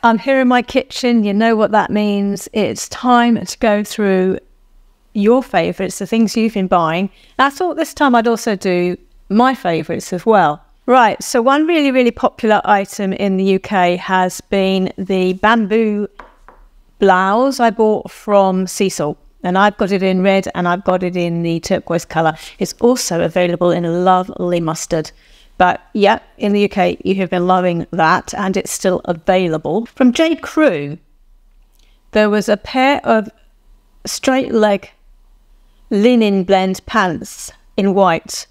I'm here in my kitchen. You know what that means. It's time to go through your favourites, the things you've been buying. And I thought this time I'd also do my favourites as well. Right, so one really, really popular item in the UK has been the bamboo blouse I bought from Sea Salt. And I've got it in red and I've got it in the turquoise colour. It's also available in a lovely mustard. But yeah, in the UK, you have been loving that and it's still available. From J. Crew, there was a pair of straight leg linen blend pants in white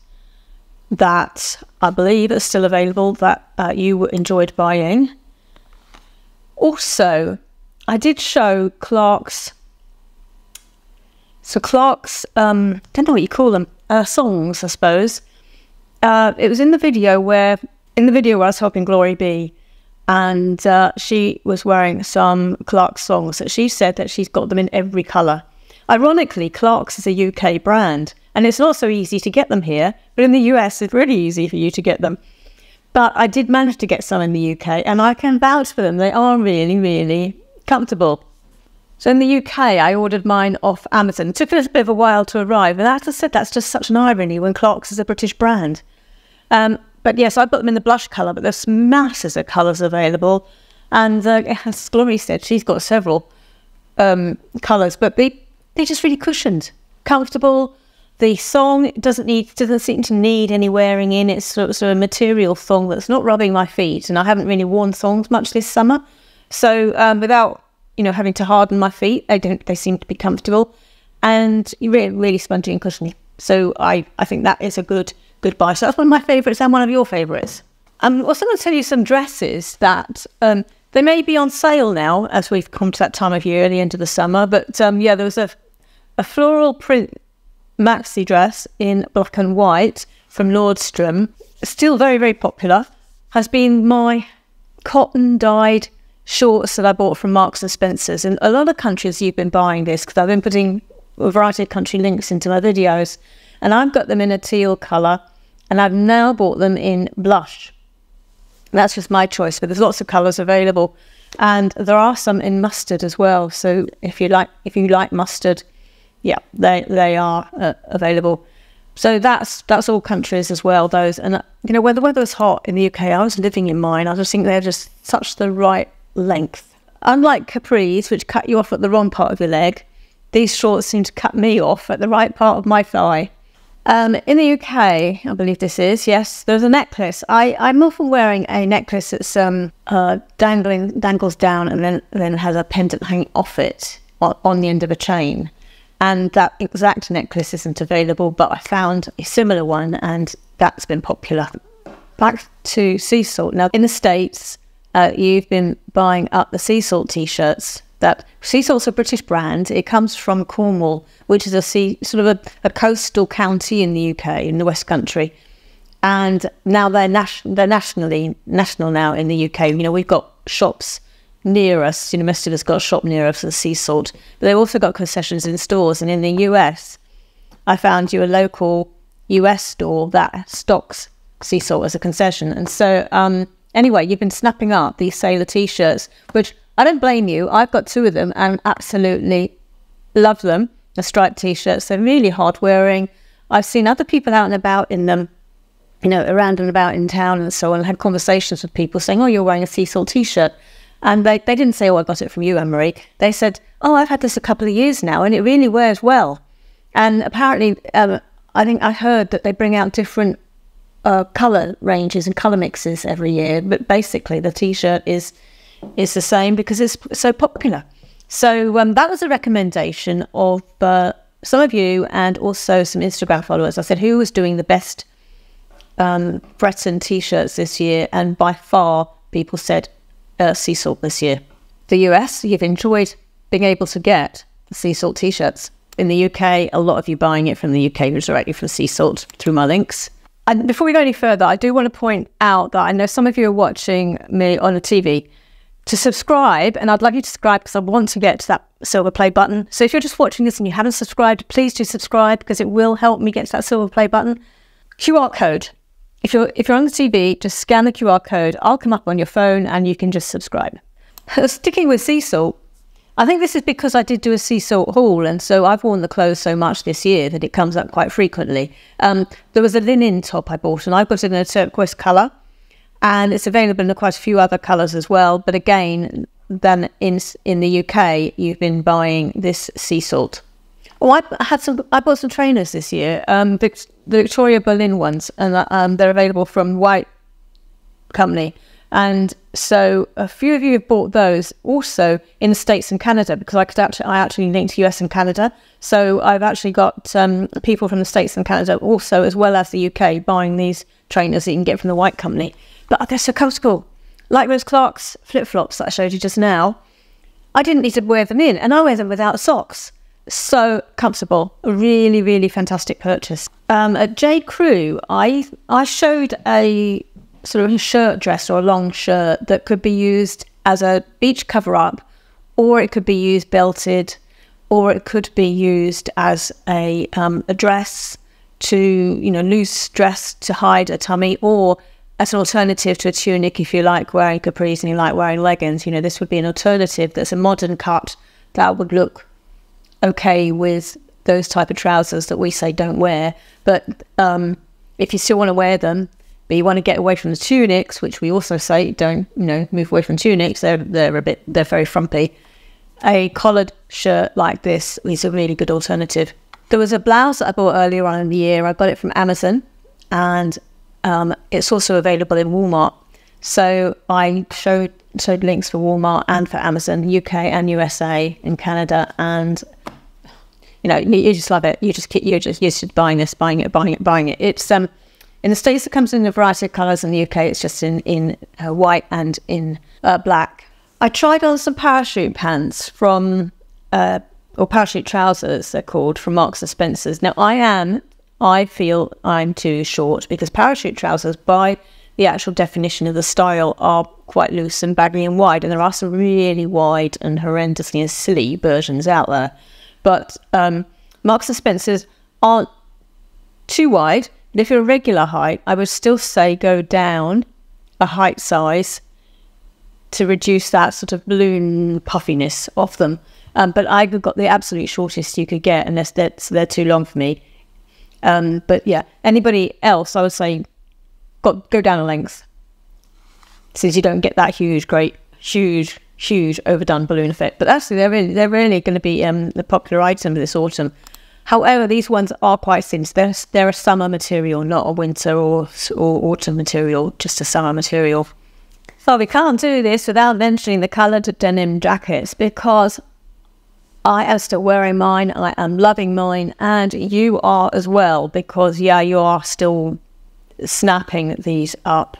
that I believe are still available that you enjoyed buying. Also, I did show Clark's, so Clark's, don't know what you call them, songs, I suppose. It was in the video where I was helping Glory B, and she was wearing some Clark's songs that she said that she's got them in every colour. Ironically, Clark's is a UK brand, and it's not so easy to get them here, but in the US it's really easy for you to get them. But I did manage to get some in the UK, and I can vouch for them. They are really, really comfortable. So in the UK, I ordered mine off Amazon. It took a little bit of a while to arrive, and as I said, that's just such an irony when Clark's is a British brand. But yes, I put them in the blush colour, but there's masses of colours available. And as Glory said, she's got several colours, but they're just really cushioned, comfortable. The thong doesn't seem to need any wearing in. It's sort of a material thong that's not rubbing my feet, and I haven't really worn thongs much this summer. So without having to harden my feet, they seem to be comfortable, and really, really spongy and cushiony. So I think that is a good buy. So that's one of my favourites and one of your favourites. I'm also going to tell you some dresses that they may be on sale now as we've come to that time of year, the end of the summer. But yeah, there was a floral print maxi dress in black and white from Nordstrom. Still very, very popular. Has been my cotton dyed shorts that I bought from Marks and Spencer's. In a lot of countries you've been buying this because I've been putting a variety of country links into my videos. And I've got them in a teal colour, and I've now bought them in blush. That's just my choice, but there's lots of colours available, and there are some in mustard as well. So if you like mustard, yeah, they are available. So that's all countries as well. Those, and when the weather was hot in the UK, I was living in mine. I just think they're just such the right length. Unlike capris, which cut you off at the wrong part of your leg, these shorts seem to cut me off at the right part of my thigh. In the UK, I believe this is, yes, there's a necklace. I'm often wearing a necklace that's dangles down and then has a pendant hanging off it on the end of a chain. And that exact necklace isn't available, but I found a similar one, and that's been popular. Back to Sea Salt. Now, in the States, you've been buying up the Sea Salt t-shirts. That Sea Salt's a British brand. It comes from Cornwall, which is a coastal county in the UK, in the West Country. And now they're national now in the UK. We've got shops near us. Most of us got a shop near us for Sea Salt. But they've also got concessions in stores. And in the US, I found you a local US store that stocks Sea Salt as a concession. And so anyway, you've been snapping up these sailor t-shirts, which I don't blame you. I've got two of them and absolutely love them. The striped t-shirts, they're really hard wearing. I've seen other people out and about in them, around and about in town and so on, and had conversations with people saying, oh, you're wearing a Sea Salt t-shirt. And they didn't say, oh, I got it from you, Anne-Marie. They said, oh, I've had this a couple of years now and it really wears well. And apparently, I think I heard that they bring out different colour ranges and colour mixes every year. But basically, the t-shirt is the same because it's so popular. So that was a recommendation of some of you and also some Instagram followers. I said, who was doing the best Breton t-shirts this year? And by far, people said Sea Salt this year. The US, you've enjoyed being able to get the Sea Salt t-shirts. In the UK, a lot of you buying it from the UK directly from Sea Salt through my links. And before we go any further, I do want to point out that I know some of you are watching me on the TV. To subscribe, and I'd love you to subscribe because I want to get to that silver play button. So if you're just watching this and you haven't subscribed, please do subscribe because it will help me get to that silver play button. QR code. If you're on the TV, just scan the QR code. I'll come up on your phone and you can just subscribe. Sticking with sea salt, I think this is because I did do a sea salt haul, and so I've worn the clothes so much this year that it comes up quite frequently. There was a linen top I bought, and I got it in a turquoise colour, and it's available in quite a few other colours as well. But again, then in the UK, you've been buying this sea salt. Oh, I bought some trainers this year, the Victoria Berlin ones, and they're available from White Company. And so a few of you have bought those also in the States and Canada, because I actually linked US and Canada. So I've actually got people from the States and Canada also, as well as the UK, buying these trainers that you can get from the White Company. But they're so comfortable. Like those Clarks flip-flops that I showed you just now, I didn't need to wear them in, and I wear them without socks. So comfortable. A really, really fantastic purchase. At J. Crew, I showed a sort of a shirt dress or a long shirt that could be used as a beach cover-up, or it could be used belted, or it could be used as a dress to, you know, loose dress to hide a tummy, or as an alternative to a tunic if you like wearing capris and you like wearing leggings. You know, this would be an alternative that's a modern cut that would look okay with those type of trousers that we say don't wear. But if you still want to wear them, but you want to get away from the tunics, which we also say don't, you know, move away from tunics. They're very frumpy. A collared shirt like this is a really good alternative. There was a blouse that I bought earlier on in the year. I got it from Amazon, and it's also available in Walmart. So I showed links for Walmart and for Amazon, UK and USA and Canada, and you know, you just love it. You're just buying this, buying it. It's in the States, it comes in a variety of colours. In the UK, it's just in white and in black. I tried on some parachute pants from, or parachute trousers, they're called, from Marks and Spencer's. Now, I feel I'm too short, because parachute trousers, by the actual definition of the style, are quite loose and baggy and wide. And there are some really wide and horrendously silly versions out there. But Marks and Spencer's aren't too wide. But if you're a regular height, I would still say go down a height size to reduce that sort of balloon puffiness off them. But I got the absolute shortest you could get, unless they're too long for me. But yeah, anybody else, I would say go down a length, since you don't get that huge overdone balloon effect. But actually, they're really going to be the popular item this autumn. However, these ones are quite thin. So they're a summer material, not a winter or autumn material, just a summer material. So we can't do this without mentioning the coloured denim jackets, because I am still wearing mine, I am loving mine, and you are as well, because yeah, you are still snapping these up,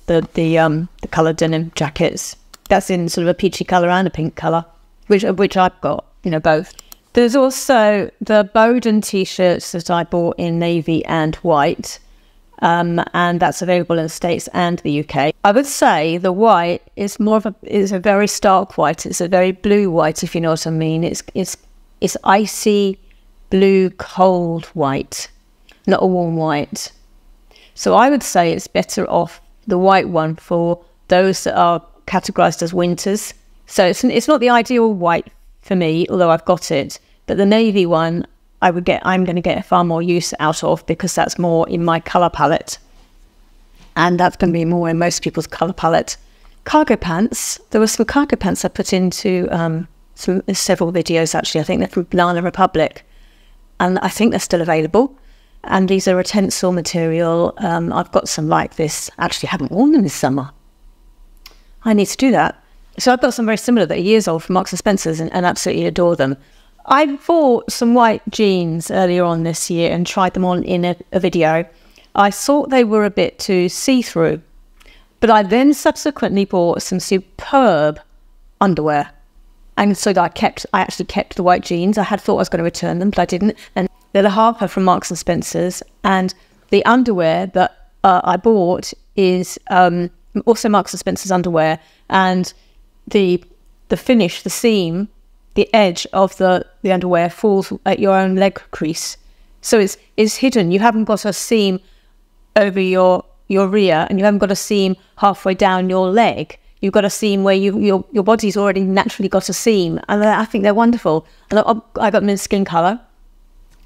the coloured denim jackets. That's in sort of a peachy colour and a pink colour, which I've got, you know, both. There's also the Baukjen t-shirts that I bought in navy and white, and that's available in the States and the UK. I would say the white is a very stark white. It's a very blue white, if you know what I mean. It's icy blue, cold white, not a warm white. So I would say it's better off the white one for those that are categorised as winters. So it's not the ideal white for me, although I've got it. But the navy one, I'm going to get far more use out of, because that's more in my colour palette. And that's going to be more in most people's colour palette. Cargo pants. There were some cargo pants I put into several videos, actually. I think they're from Banana Republic. And I think they're still available. And these are a tensile material. I've got some like this. Actually, I haven't worn them this summer. I need to do that. So I've got some very similar that are years old from Marks and Spencer's, and absolutely adore them. I bought some white jeans earlier on this year and tried them on in a video. I thought they were a bit too see-through, but I then subsequently bought some superb underwear. And so I actually kept the white jeans. I had thought I was going to return them, but I didn't. And they're the Harper from Marks and Spencer's. And the underwear that I bought is also Marks and Spencer's underwear. And the finish, the seam, the edge of the underwear falls at your own leg crease. So it's hidden. You haven't got a seam over your rear, and you haven't got a seam halfway down your leg. you've got a seam where your body's already naturally got a seam. And I think they're wonderful. And I got them in skin colour.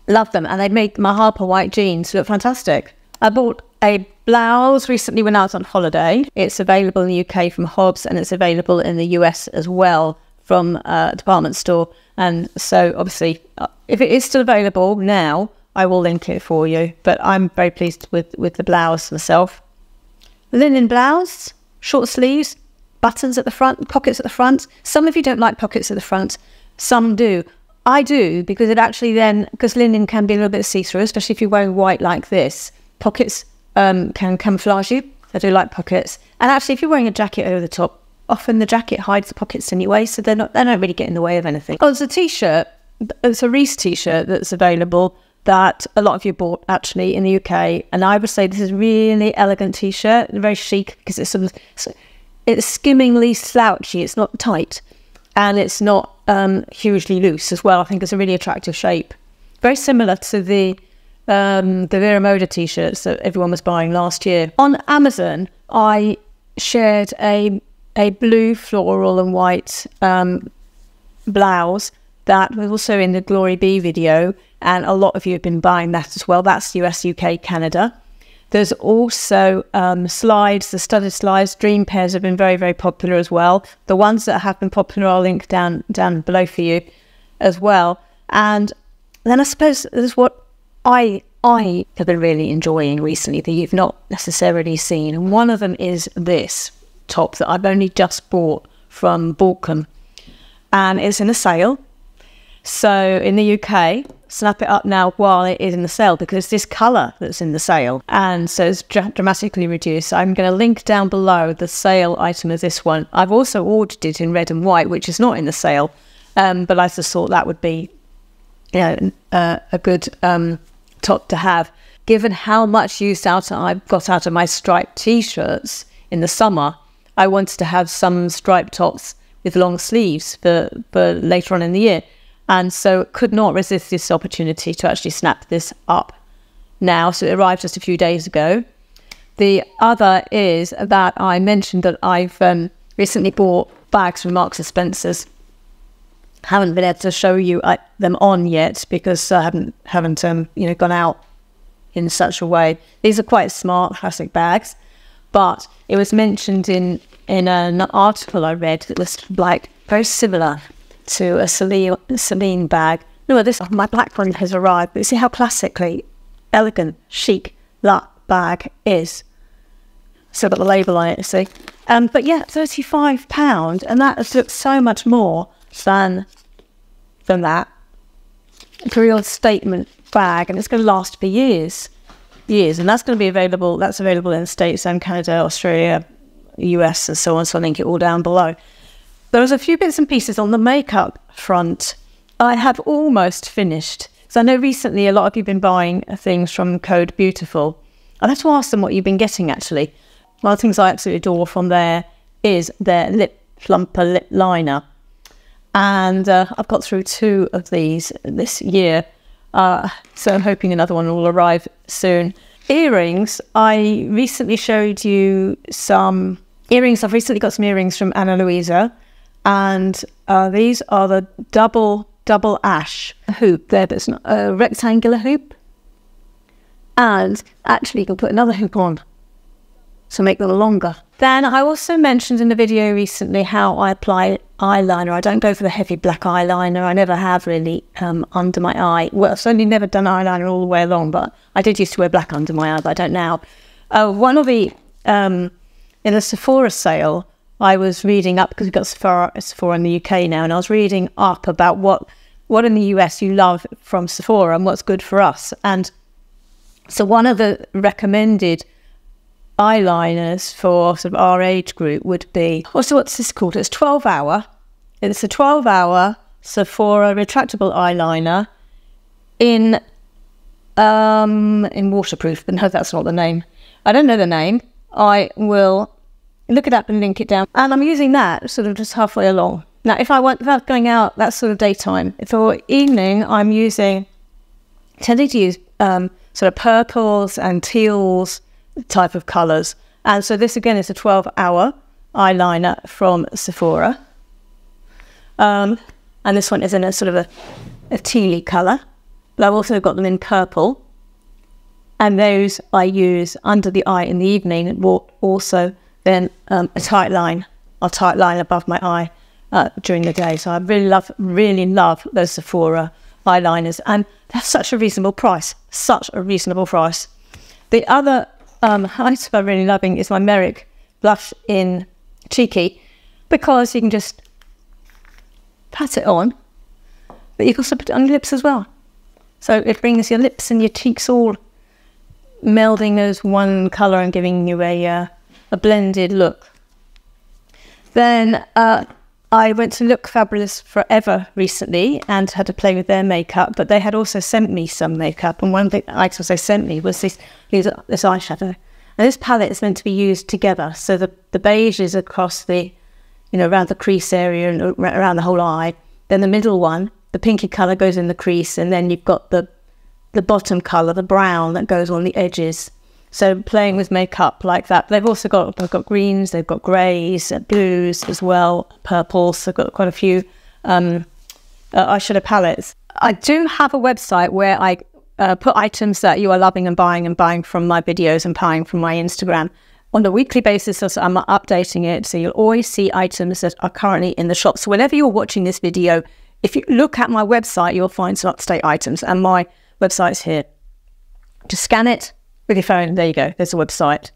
Love them. And they make my Harper white jeans look fantastic. I bought a blouse recently when I was on holiday. It's available in the UK from Hobbs, and it's available in the US as well from a department store. And so obviously, if it is still available now, I will link it for you. But I'm very pleased with the blouse myself. Linen blouse, short sleeves, buttons at the front, pockets at the front. Some of you don't like pockets at the front. Some do. I do, because it actually then, because linen can be a little bit see-through, especially if you're wearing white like this. Pockets can camouflage you. I do like pockets. And actually, if you're wearing a jacket over the top, often the jacket hides the pockets anyway, so they don't really get in the way of anything. Oh, there's a t-shirt. It's a Reese t-shirt that's available that a lot of you bought actually in the UK. And I would say this is really elegant t-shirt, very chic, because it's it's skimmingly slouchy. It's not tight, and it's not hugely loose as well. I think it's a really attractive shape. Very similar to the Vera Moda t-shirts that everyone was buying last year. On Amazon, I shared a blue floral and white blouse that was also in the Glory Be video, and a lot of you have been buying that as well. That's US, UK, Canada. There's also slides, the studded slides. Dreampairs have been very, very popular as well. The ones that have been popular, I'll link down below for you as well. And then I suppose there's what I have been really enjoying recently that you've not necessarily seen. And one of them is this top that I've only just bought from Baukjen. And it's in a sale. So in the UK, snap it up now while it is in the sale, because this colour that's in the sale, and so it's dramatically reduced. I'm going to link down below the sale item of this one. I've also ordered it in red and white, which is not in the sale, but I just thought that would be, you know, a good top to have, given how much use I got out of my striped t-shirts in the summer. I wanted to have some striped tops with long sleeves for later on in the year. And so could not resist this opportunity to actually snap this up now. So it arrived just a few days ago. The other is that I mentioned that I've recently bought bags from Marks & Spencer's. Haven't been able to show you them on yet because I haven't gone out in such a way. These are quite smart classic bags, but it was mentioned in an article I read that was like very similar to a Celine bag. No, my black one has arrived, but see how classically elegant, chic that bag is. So got the label on it, see. But yeah, £35, and that looks so much more than that. It's a real statement bag, and it's going to last for years, and that's going to be available. That's available in the States and Canada, Australia, US, and so on. So I'll link it all down below. There's a few bits and pieces on the makeup front. I have almost finished. So I know recently a lot of you have been buying things from Code Beautiful. I'll have to ask them what you've been getting actually. One of the things I absolutely adore from there is their lip plumper lip liner. And I've got through 2 of these this year. So I'm hoping another one will arrive soon. Earrings, I recently showed you some earrings. I've recently got some earrings from Ana Luisa. And these are the double ash hoop there, but it's not a rectangular hoop. And actually you can put another hoop on to make them longer. Then I also mentioned in the video recently how I apply eyeliner. I don't go for the heavy black eyeliner. I never have really under my eye. Well, I've certainly never done eyeliner all the way along, but I did used to wear black under my eye, but I don't now. One of the, in a Sephora sale, I was reading up, because we've got Sephora in the UK now, and I was reading up about what in the US you love from Sephora and what's good for us. And so one of the recommended eyeliners for sort of our age group would be, what's this called? It's 12-hour. It's a 12-hour Sephora retractable eyeliner in waterproof, but no, that's not the name. I don't know the name. I will look it up and link it down. And I'm using that sort of just halfway along. Now, if I was going out, that's sort of daytime. For evening, I'm tending to use sort of purples and teals type of colours. And so this, again, is a 12-hour eyeliner from Sephora. And this one is in a sort of a tealy colour. But I've also got them in purple. And those I use under the eye in the evening, and also then a tight line above my eye during the day. So I really love those Sephora eyeliners, and that's such a reasonable price. The other item I'm really loving is my Merrit blush in Cheeky, because you can just pat it on, but you can also put it on your lips as well. So it brings your lips and your cheeks all melding as one colour and giving you a blended look. Then I went to Look Fabulous Forever recently and had to play with their makeup, but they had also sent me some makeup, and one of the items they sent me was this eyeshadow. And this palette is meant to be used together, so the beige is across the, around the crease area and around the whole eye. Then the middle one, the pinky colour, goes in the crease, and then you've got the bottom colour, the brown, that goes on the edges. So playing with makeup like that. They've also got greens, they've got greys, blues as well, purples. They've got quite a few eyeshadow palettes. I do have a website where I put items that you are loving and buying from my videos and buying from my Instagram. On a weekly basis, so I'm updating it, so you'll always see items that are currently in the shop. So whenever you're watching this video, if you look at my website, you'll find some up-to-date items, and my website's here. Just scan it with your phone. There you go. There's a website.